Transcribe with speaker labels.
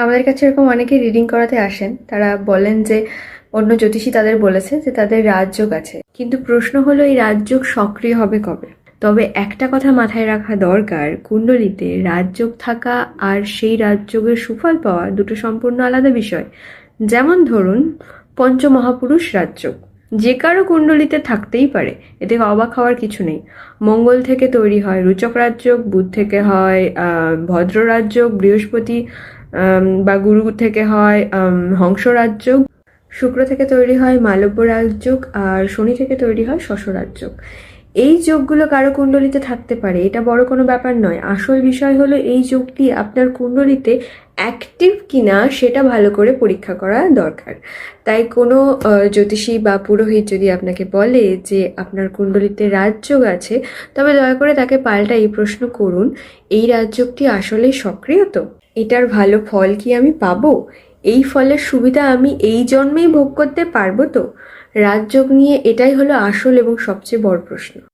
Speaker 1: আমাদের কাছে এরকম অনেকে রিডিং করাতে আসেন, তারা বলেন যে অন্য জ্যোতিষী তাদের বলেছে যে তাদের রাজযোগ আছে, কিন্তু প্রশ্ন হলো এই রাজযোগ সক্রিয় হবে কবে। তবে একটা কথা মাথায় রাখা দরকার, কুণ্ডলিতে রাজযোগ থাকা আর সেই রাজযোগের সুফল পাওয়া দুটো সম্পূর্ণ আলাদা বিষয়। যেমন ধরুন পঞ্চমহাপুরুষ রাজযোগ যে কারো কুণ্ডলিতে থাকতেই পারে, এতে অবাক হওয়ার কিছু নেই। মঙ্গল থেকে তৈরি হয় রুচক রাজযোগ, বুধ থেকে হয় ভদ্র রাজযোগ, বৃহস্পতি বা গুরু থেকে হয় হংস রাজযোগ, শুক্র থেকে তৈরি হয় মালব্য রাজযোগ, আর শনি থেকে তৈরি হয় শশ রাজযোগ। এই যোগগুলো কারো কুণ্ডলিতে থাকতে পারে, এটা বড় কোনো ব্যাপার নয়। আসল বিষয় হলো এই যোগটি আপনার কুণ্ডলিতে অ্যাক্টিভ কিনা সেটা ভালো করে পরীক্ষা করা দরকার। তাই কোনো জ্যোতিষী বা পুরোহিত যদি আপনাকে বলে যে আপনার কুণ্ডলিতে রাজযোগ আছে, তবে দয়া করে তাকে পাল্টা এই প্রশ্ন করুন, এই রাজযোগটি আসলে সক্রিয় তো? এটার ভালো ফল কি আমি পাবো? এই ফলের সুবিধা আমি এই জন্মেই ভোগ করতে পারবো তো? রাজযোগ নিয়ে এটাই হলো আসল এবং সবচেয়ে বড় প্রশ্ন।